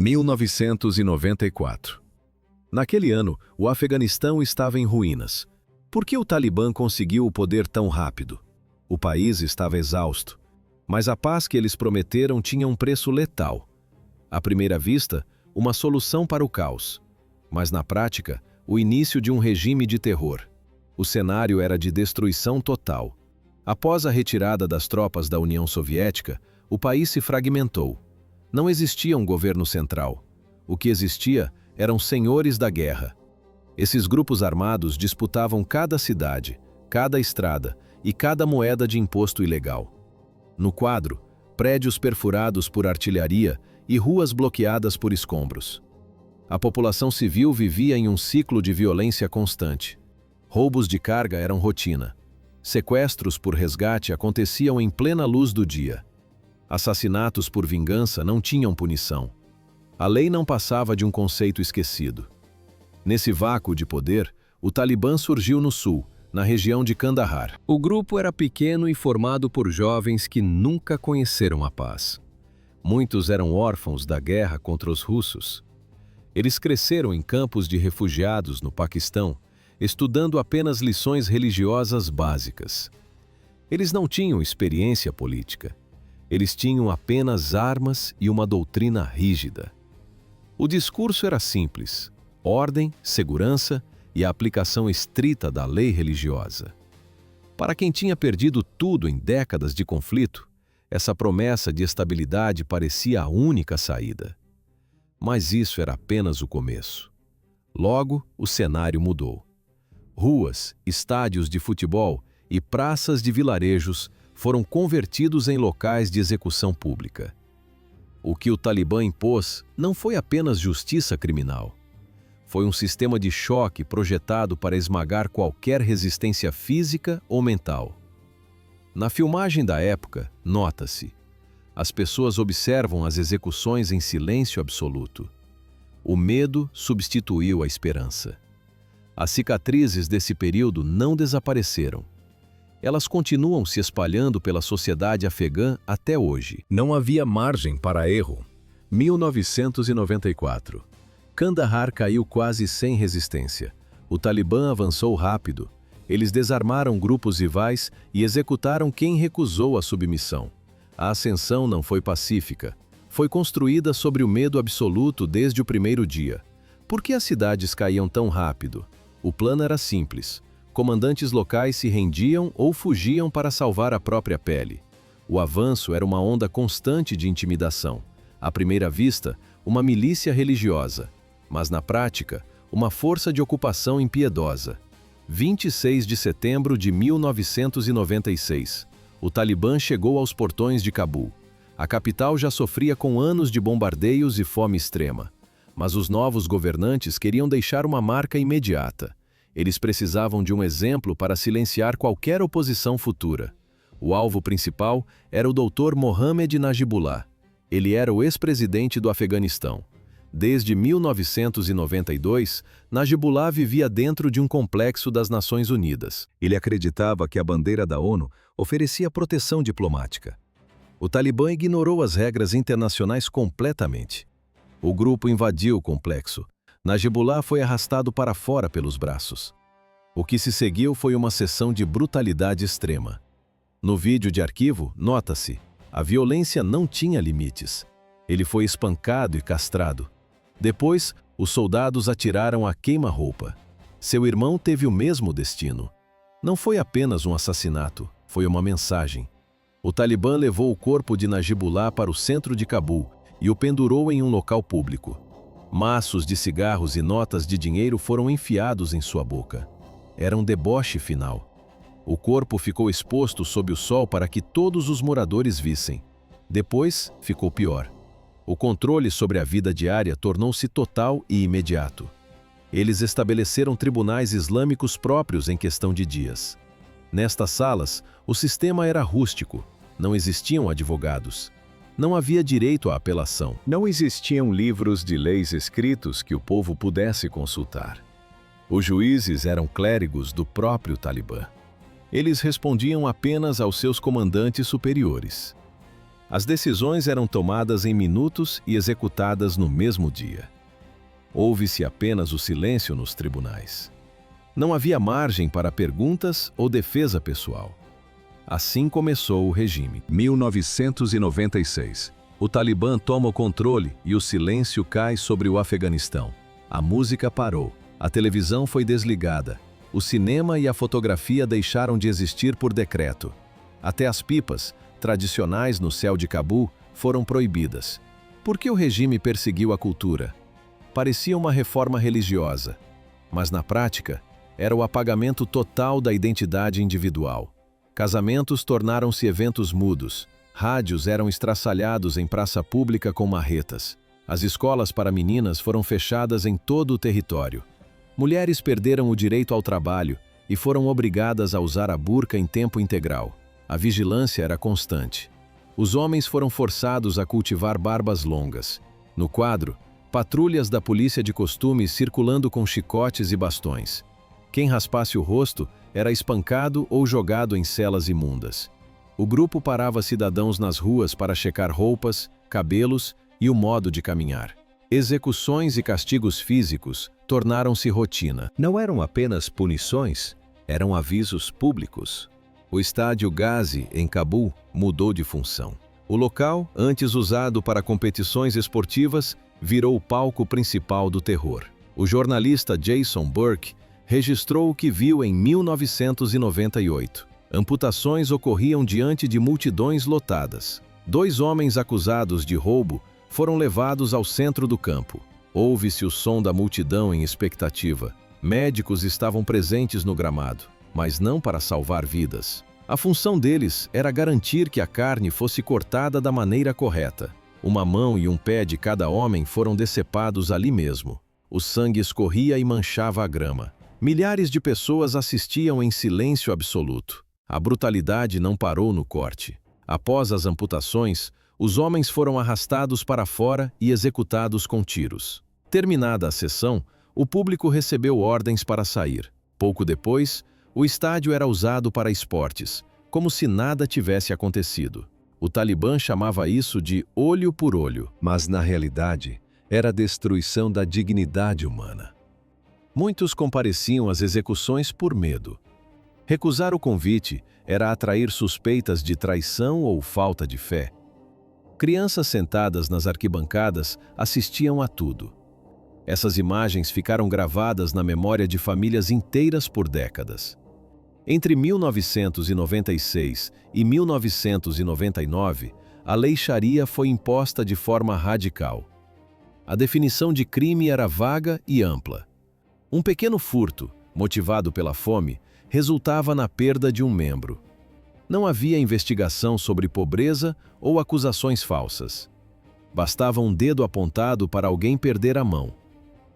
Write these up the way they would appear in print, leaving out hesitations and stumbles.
1994. Naquele ano, o Afeganistão estava em ruínas. Por que o Talibã conseguiu o poder tão rápido? O país estava exausto, mas a paz que eles prometeram tinha um preço letal. À primeira vista, uma solução para o caos, mas na prática, o início de um regime de terror. O cenário era de destruição total. Após a retirada das tropas da União Soviética, o país se fragmentou. Não existia um governo central. O que existia eram senhores da guerra. Esses grupos armados disputavam cada cidade, cada estrada e cada moeda de imposto ilegal. No quadro, prédios perfurados por artilharia e ruas bloqueadas por escombros. A população civil vivia em um ciclo de violência constante. Roubos de carga eram rotina. Sequestros por resgate aconteciam em plena luz do dia. Assassinatos por vingança não tinham punição. A lei não passava de um conceito esquecido. Nesse vácuo de poder, o Talibã surgiu no sul, na região de Kandahar. O grupo era pequeno e formado por jovens que nunca conheceram a paz. Muitos eram órfãos da guerra contra os russos. Eles cresceram em campos de refugiados no Paquistão, estudando apenas lições religiosas básicas. Eles não tinham experiência política. Eles tinham apenas armas e uma doutrina rígida. O discurso era simples: ordem, segurança e a aplicação estrita da lei religiosa. Para quem tinha perdido tudo em décadas de conflito, essa promessa de estabilidade parecia a única saída. Mas isso era apenas o começo. Logo, o cenário mudou. Ruas, estádios de futebol e praças de vilarejos foram convertidos em locais de execução pública. O que o Talibã impôs não foi apenas justiça criminal. Foi um sistema de choque projetado para esmagar qualquer resistência física ou mental. Na filmagem da época, nota-se: as pessoas observam as execuções em silêncio absoluto. O medo substituiu a esperança. As cicatrizes desse período não desapareceram. Elas continuam se espalhando pela sociedade afegã até hoje. Não havia margem para erro. 1994. Kandahar caiu quase sem resistência. O Talibã avançou rápido. Eles desarmaram grupos rivais e executaram quem recusou a submissão. A ascensão não foi pacífica. Foi construída sobre o medo absoluto desde o primeiro dia. Por que as cidades caíam tão rápido? O plano era simples. Comandantes locais se rendiam ou fugiam para salvar a própria pele. O avanço era uma onda constante de intimidação. À primeira vista, uma milícia religiosa, mas na prática, uma força de ocupação impiedosa. 26 de setembro de 1996. O Talibã chegou aos portões de Cabul. A capital já sofria com anos de bombardeios e fome extrema. Mas os novos governantes queriam deixar uma marca imediata. Eles precisavam de um exemplo para silenciar qualquer oposição futura. O alvo principal era o Dr. Mohamed Najibullah. Ele era o ex-presidente do Afeganistão. Desde 1992, Najibullah vivia dentro de um complexo das Nações Unidas. Ele acreditava que a bandeira da ONU oferecia proteção diplomática. O Talibã ignorou as regras internacionais completamente. O grupo invadiu o complexo. Najibullah foi arrastado para fora pelos braços. O que se seguiu foi uma sessão de brutalidade extrema. No vídeo de arquivo, nota-se: a violência não tinha limites. Ele foi espancado e castrado. Depois, os soldados atiraram a queima-roupa. Seu irmão teve o mesmo destino. Não foi apenas um assassinato, foi uma mensagem. O Talibã levou o corpo de Najibullah para o centro de Cabul e o pendurou em um local público. Maços de cigarros e notas de dinheiro foram enfiados em sua boca. Era um deboche final. O corpo ficou exposto sob o sol para que todos os moradores vissem. Depois, ficou pior. O controle sobre a vida diária tornou-se total e imediato. Eles estabeleceram tribunais islâmicos próprios em questão de dias. Nestas salas, o sistema era rústico. Não existiam advogados. Não havia direito à apelação. Não existiam livros de leis escritos que o povo pudesse consultar. Os juízes eram clérigos do próprio Talibã. Eles respondiam apenas aos seus comandantes superiores. As decisões eram tomadas em minutos e executadas no mesmo dia. Ouve-se apenas o silêncio nos tribunais. Não havia margem para perguntas ou defesa pessoal. Assim começou o regime. 1996. O Talibã toma o controle e o silêncio cai sobre o Afeganistão. A música parou, a televisão foi desligada, o cinema e a fotografia deixaram de existir por decreto. Até as pipas, tradicionais no céu de Cabul, foram proibidas. Por que o regime perseguiu a cultura? Parecia uma reforma religiosa, mas na prática, era o apagamento total da identidade individual. Casamentos tornaram-se eventos mudos, rádios eram estraçalhados em praça pública com marretas. As escolas para meninas foram fechadas em todo o território. Mulheres perderam o direito ao trabalho e foram obrigadas a usar a burca em tempo integral. A vigilância era constante. Os homens foram forçados a cultivar barbas longas. No quadro, patrulhas da polícia de costume circulando com chicotes e bastões. Quem raspasse o rosto era espancado ou jogado em celas imundas. O grupo parava cidadãos nas ruas para checar roupas, cabelos e o modo de caminhar. Execuções e castigos físicos tornaram-se rotina. Não eram apenas punições, eram avisos públicos. O estádio Ghazi, em Cabul, mudou de função. O local, antes usado para competições esportivas, virou o palco principal do terror. O jornalista Jason Burke registrou o que viu em 1998. Amputações ocorriam diante de multidões lotadas. 2 homens acusados de roubo foram levados ao centro do campo. Ouve-se o som da multidão em expectativa. Médicos estavam presentes no gramado, mas não para salvar vidas. A função deles era garantir que a carne fosse cortada da maneira correta. Uma mão e um pé de cada homem foram decepados ali mesmo. O sangue escorria e manchava a grama. Milhares de pessoas assistiam em silêncio absoluto. A brutalidade não parou no corte. Após as amputações, os homens foram arrastados para fora e executados com tiros. Terminada a sessão, o público recebeu ordens para sair. Pouco depois, o estádio era usado para esportes, como se nada tivesse acontecido. O Talibã chamava isso de olho por olho, mas na realidade era a destruição da dignidade humana. Muitos compareciam às execuções por medo. Recusar o convite era atrair suspeitas de traição ou falta de fé. Crianças sentadas nas arquibancadas assistiam a tudo. Essas imagens ficaram gravadas na memória de famílias inteiras por décadas. Entre 1996 e 1999, a Lei Sharia foi imposta de forma radical. A definição de crime era vaga e ampla. Um pequeno furto, motivado pela fome, resultava na perda de um membro. Não havia investigação sobre pobreza ou acusações falsas. Bastava um dedo apontado para alguém perder a mão.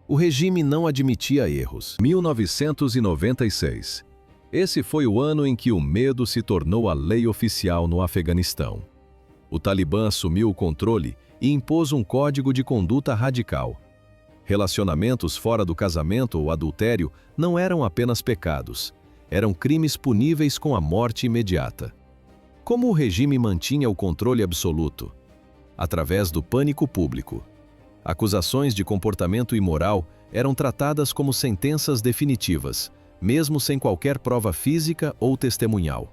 O regime não admitia erros. 1996. Esse foi o ano em que o medo se tornou a lei oficial no Afeganistão. O Talibã assumiu o controle e impôs um código de conduta radical. Relacionamentos fora do casamento ou adultério não eram apenas pecados, eram crimes puníveis com a morte imediata. Como o regime mantinha o controle absoluto? Através do pânico público. Acusações de comportamento imoral eram tratadas como sentenças definitivas, mesmo sem qualquer prova física ou testemunhal.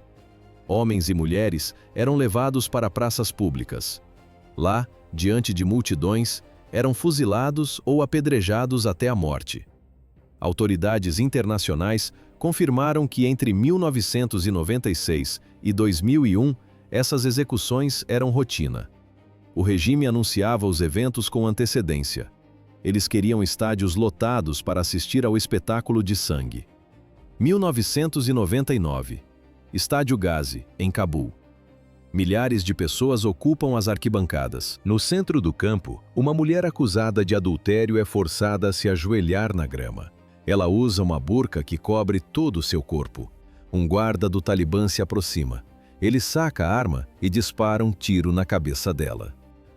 Homens e mulheres eram levados para praças públicas. Lá, diante de multidões, eram fuzilados ou apedrejados até a morte. Autoridades internacionais confirmaram que entre 1996 e 2001, essas execuções eram rotina. O regime anunciava os eventos com antecedência. Eles queriam estádios lotados para assistir ao espetáculo de sangue. 1999. Estádio Ghazi, em Cabul. Milhares de pessoas ocupam as arquibancadas. No centro do campo, uma mulher acusada de adultério é forçada a se ajoelhar na grama. Ela usa uma burca que cobre todo o seu corpo. Um guarda do Talibã se aproxima. Ele saca a arma e dispara um tiro na cabeça dela.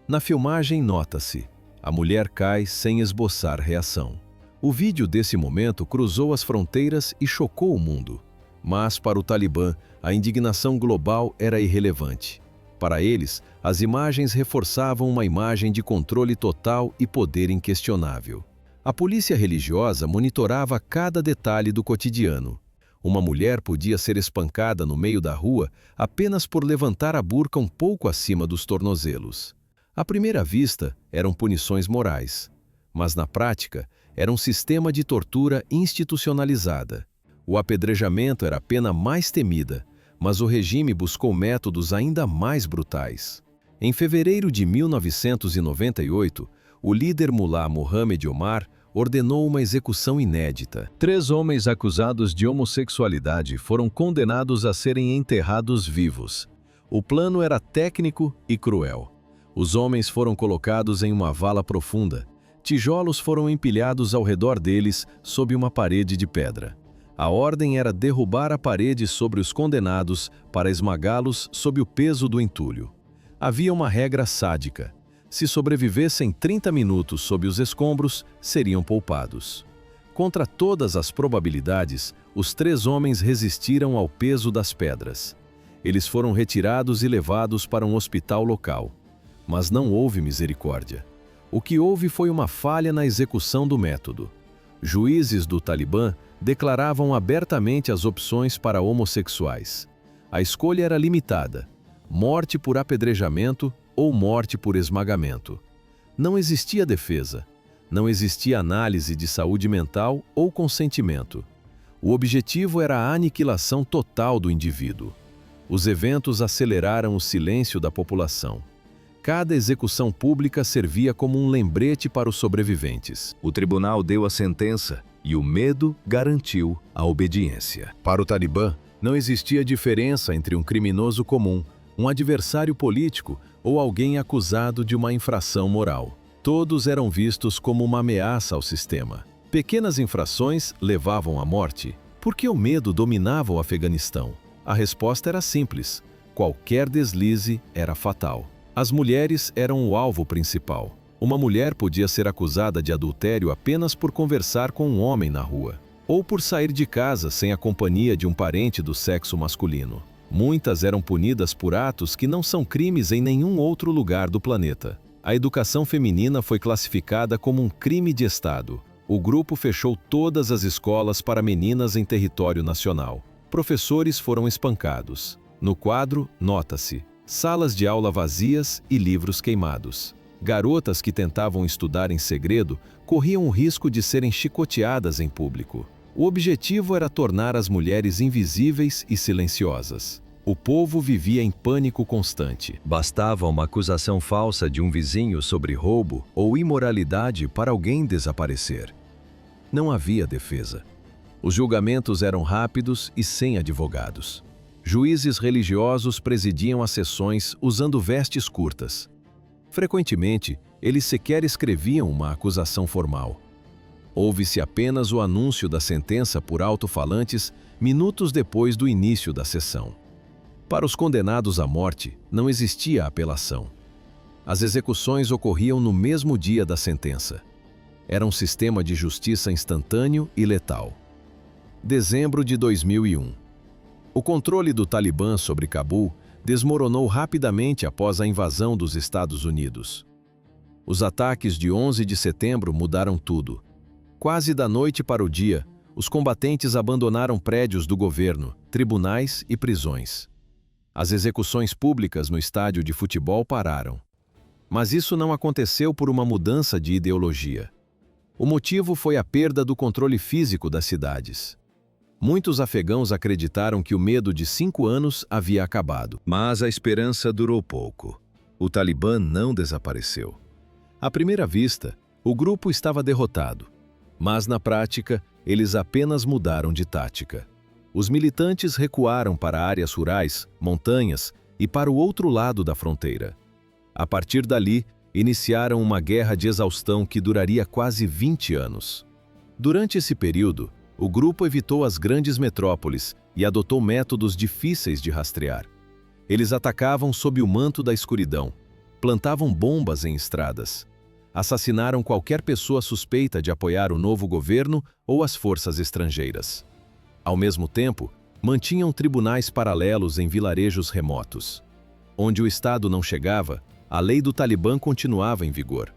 Na filmagem nota-se: a mulher cai sem esboçar reação. O vídeo desse momento cruzou as fronteiras e chocou o mundo. Mas, para o Talibã, a indignação global era irrelevante. Para eles, as imagens reforçavam uma imagem de controle total e poder inquestionável. A polícia religiosa monitorava cada detalhe do cotidiano. Uma mulher podia ser espancada no meio da rua apenas por levantar a burca um pouco acima dos tornozelos. À primeira vista, eram punições morais, mas na prática, era um sistema de tortura institucionalizada. O apedrejamento era a pena mais temida, mas o regime buscou métodos ainda mais brutais. Em fevereiro de 1998, o líder Mullah Mohamed Omar ordenou uma execução inédita. 3 homens acusados de homossexualidade foram condenados a serem enterrados vivos. O plano era técnico e cruel. Os homens foram colocados em uma vala profunda. Tijolos foram empilhados ao redor deles sob uma parede de pedra. A ordem era derrubar a parede sobre os condenados para esmagá-los sob o peso do entulho. Havia uma regra sádica. Se sobrevivessem 30 minutos sob os escombros, seriam poupados. Contra todas as probabilidades, os 3 homens resistiram ao peso das pedras. Eles foram retirados e levados para um hospital local. Mas não houve misericórdia. O que houve foi uma falha na execução do método. Juízes do Talibã declaravam abertamente as opções para homossexuais. A escolha era limitada: morte por apedrejamento ou morte por esmagamento. Não existia defesa. Não existia análise de saúde mental ou consentimento. O objetivo era a aniquilação total do indivíduo. Os eventos aceleraram o silêncio da população. Cada execução pública servia como um lembrete para os sobreviventes. O tribunal deu a sentença e o medo garantiu a obediência. Para o Talibã, não existia diferença entre um criminoso comum, um adversário político ou alguém acusado de uma infração moral. Todos eram vistos como uma ameaça ao sistema. Pequenas infrações levavam à morte. Por que o medo dominava o Afeganistão? A resposta era simples: qualquer deslize era fatal. As mulheres eram o alvo principal. Uma mulher podia ser acusada de adultério apenas por conversar com um homem na rua, ou por sair de casa sem a companhia de um parente do sexo masculino. Muitas eram punidas por atos que não são crimes em nenhum outro lugar do planeta. A educação feminina foi classificada como um crime de Estado. O grupo fechou todas as escolas para meninas em território nacional. Professores foram espancados. No quadro, nota-se: salas de aula vazias e livros queimados. Garotas que tentavam estudar em segredo corriam o risco de serem chicoteadas em público. O objetivo era tornar as mulheres invisíveis e silenciosas. O povo vivia em pânico constante. Bastava uma acusação falsa de um vizinho sobre roubo ou imoralidade para alguém desaparecer. Não havia defesa. Os julgamentos eram rápidos e sem advogados. Juízes religiosos presidiam as sessões usando vestes curtas. Frequentemente, eles sequer escreviam uma acusação formal. Ouve-se apenas o anúncio da sentença por alto-falantes minutos depois do início da sessão. Para os condenados à morte, não existia apelação. As execuções ocorriam no mesmo dia da sentença. Era um sistema de justiça instantâneo e letal. Dezembro de 2001. O controle do Talibã sobre Cabul desmoronou rapidamente após a invasão dos Estados Unidos. Os ataques de 11 de setembro mudaram tudo. Quase da noite para o dia, os combatentes abandonaram prédios do governo, tribunais e prisões. As execuções públicas no estádio de futebol pararam. Mas isso não aconteceu por uma mudança de ideologia. O motivo foi a perda do controle físico das cidades. Muitos afegãos acreditaram que o medo de 5 anos havia acabado. Mas a esperança durou pouco. O Talibã não desapareceu. À primeira vista, o grupo estava derrotado. Mas na prática, eles apenas mudaram de tática. Os militantes recuaram para áreas rurais, montanhas e para o outro lado da fronteira. A partir dali, iniciaram uma guerra de exaustão que duraria quase 20 anos. Durante esse período, o grupo evitou as grandes metrópoles e adotou métodos difíceis de rastrear. Eles atacavam sob o manto da escuridão, plantavam bombas em estradas, assassinaram qualquer pessoa suspeita de apoiar o novo governo ou as forças estrangeiras. Ao mesmo tempo, mantinham tribunais paralelos em vilarejos remotos. Onde o Estado não chegava, a lei do Talibã continuava em vigor.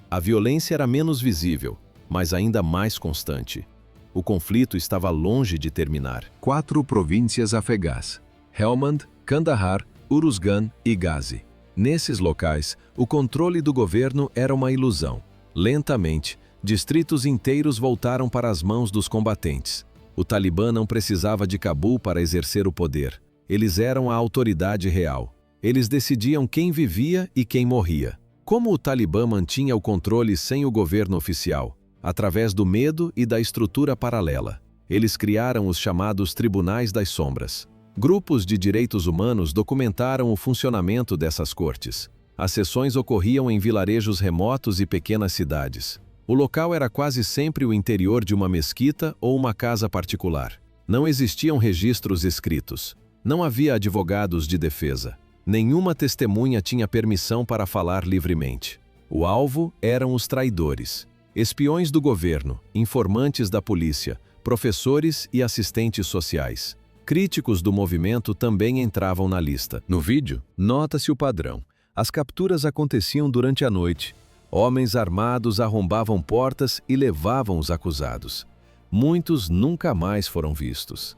A violência era menos visível, mas ainda mais constante. O conflito estava longe de terminar. 4 províncias afegãs: Helmand, Kandahar, Uruzgan e Ghazi. Nesses locais, o controle do governo era uma ilusão. Lentamente, distritos inteiros voltaram para as mãos dos combatentes. O Talibã não precisava de Cabul para exercer o poder. Eles eram a autoridade real. Eles decidiam quem vivia e quem morria. Como o Talibã mantinha o controle sem o governo oficial? Através do medo e da estrutura paralela. Eles criaram os chamados Tribunais das Sombras. Grupos de direitos humanos documentaram o funcionamento dessas cortes. As sessões ocorriam em vilarejos remotos e pequenas cidades. O local era quase sempre o interior de uma mesquita ou uma casa particular. Não existiam registros escritos. Não havia advogados de defesa. Nenhuma testemunha tinha permissão para falar livremente. O alvo eram os traidores, espiões do governo, informantes da polícia, professores e assistentes sociais. Críticos do movimento também entravam na lista. No vídeo, nota-se o padrão. As capturas aconteciam durante a noite. Homens armados arrombavam portas e levavam os acusados. Muitos nunca mais foram vistos.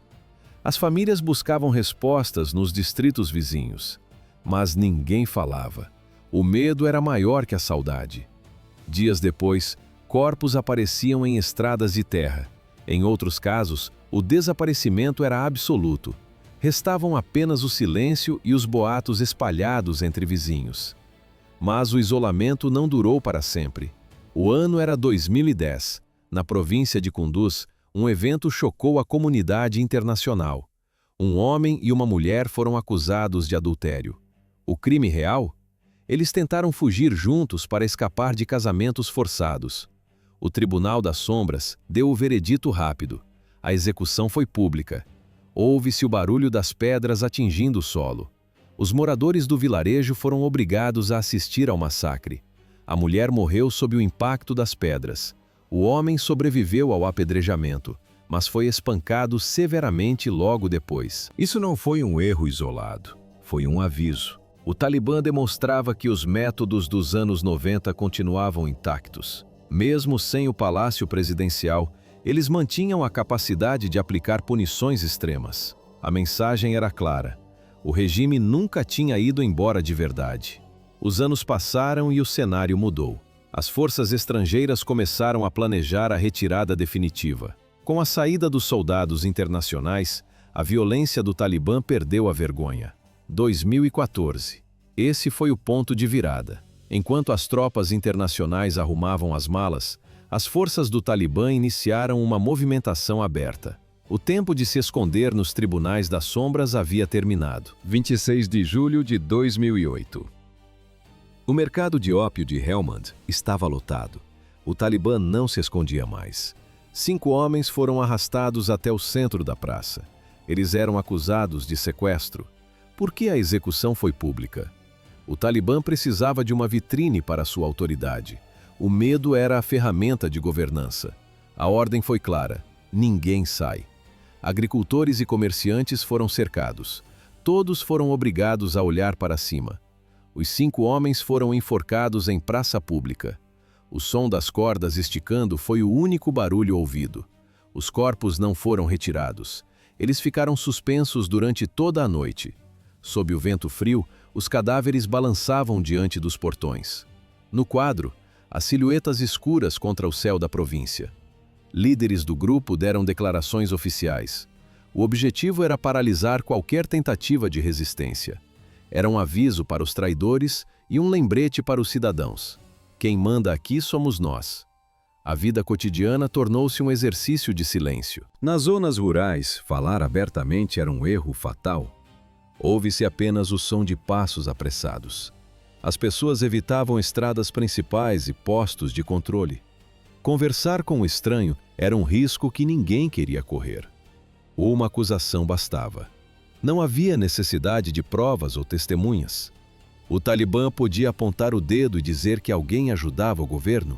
As famílias buscavam respostas nos distritos vizinhos. Mas ninguém falava. O medo era maior que a saudade. Dias depois, corpos apareciam em estradas de terra. Em outros casos, o desaparecimento era absoluto. Restavam apenas o silêncio e os boatos espalhados entre vizinhos. Mas o isolamento não durou para sempre. O ano era 2010. Na província de Kunduz, um evento chocou a comunidade internacional. Um homem e uma mulher foram acusados de adultério. O crime real? Eles tentaram fugir juntos para escapar de casamentos forçados. O Tribunal das Sombras deu o veredito rápido. A execução foi pública. Ouve-se o barulho das pedras atingindo o solo. Os moradores do vilarejo foram obrigados a assistir ao massacre. A mulher morreu sob o impacto das pedras. O homem sobreviveu ao apedrejamento, mas foi espancado severamente logo depois. Isso não foi um erro isolado, foi um aviso. O Talibã demonstrava que os métodos dos anos 90 continuavam intactos. Mesmo sem o palácio presidencial, eles mantinham a capacidade de aplicar punições extremas. A mensagem era clara. O regime nunca tinha ido embora de verdade. Os anos passaram e o cenário mudou. As forças estrangeiras começaram a planejar a retirada definitiva. Com a saída dos soldados internacionais, a violência do Talibã perdeu a vergonha. 2014. Esse foi o ponto de virada. Enquanto as tropas internacionais arrumavam as malas, as forças do Talibã iniciaram uma movimentação aberta. O tempo de se esconder nos tribunais das sombras havia terminado. 26 de julho de 2008. O mercado de ópio de Helmand estava lotado. O Talibã não se escondia mais. 5 homens foram arrastados até o centro da praça. Eles eram acusados de sequestro. Por que a execução foi pública? O Talibã precisava de uma vitrine para sua autoridade. O medo era a ferramenta de governança. A ordem foi clara: ninguém sai. Agricultores e comerciantes foram cercados. Todos foram obrigados a olhar para cima. Os 5 homens foram enforcados em praça pública. O som das cordas esticando foi o único barulho ouvido. Os corpos não foram retirados. Eles ficaram suspensos durante toda a noite. Sob o vento frio, os cadáveres balançavam diante dos portões. No quadro, as silhuetas escuras contra o céu da província. Líderes do grupo deram declarações oficiais. O objetivo era paralisar qualquer tentativa de resistência. Era um aviso para os traidores e um lembrete para os cidadãos. Quem manda aqui somos nós. A vida cotidiana tornou-se um exercício de silêncio. Nas zonas rurais, falar abertamente era um erro fatal. Ouve-se apenas o som de passos apressados. As pessoas evitavam estradas principais e postos de controle. Conversar com o estranho era um risco que ninguém queria correr. Uma acusação bastava. Não havia necessidade de provas ou testemunhas. O Talibã podia apontar o dedo e dizer que alguém ajudava o governo.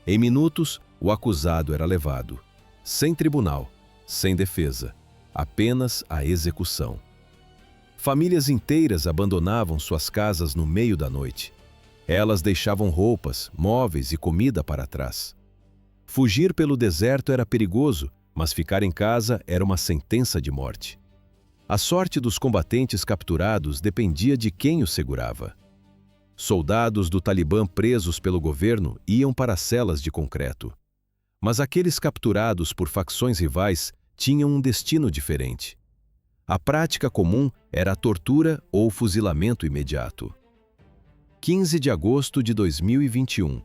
Em minutos, o acusado era levado. Sem tribunal, sem defesa, apenas a execução. Famílias inteiras abandonavam suas casas no meio da noite. Elas deixavam roupas, móveis e comida para trás. Fugir pelo deserto era perigoso, mas ficar em casa era uma sentença de morte. A sorte dos combatentes capturados dependia de quem os segurava. Soldados do Talibã presos pelo governo iam para celas de concreto. Mas aqueles capturados por facções rivais tinham um destino diferente. A prática comum era a tortura ou fuzilamento imediato. 15 de agosto de 2021,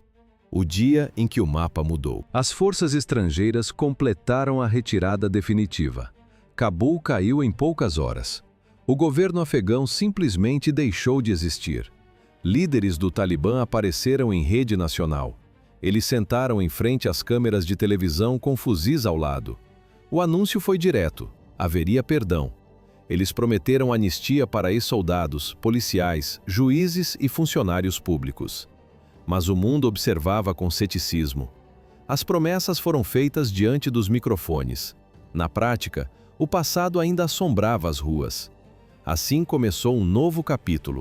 o dia em que o mapa mudou. As forças estrangeiras completaram a retirada definitiva. Cabul caiu em poucas horas. O governo afegão simplesmente deixou de existir. Líderes do Talibã apareceram em rede nacional. Eles sentaram em frente às câmeras de televisão com fuzis ao lado. O anúncio foi direto: haveria perdão. Eles prometeram anistia para ex-soldados, policiais, juízes e funcionários públicos. Mas o mundo observava com ceticismo. As promessas foram feitas diante dos microfones. Na prática, o passado ainda assombrava as ruas. Assim começou um novo capítulo,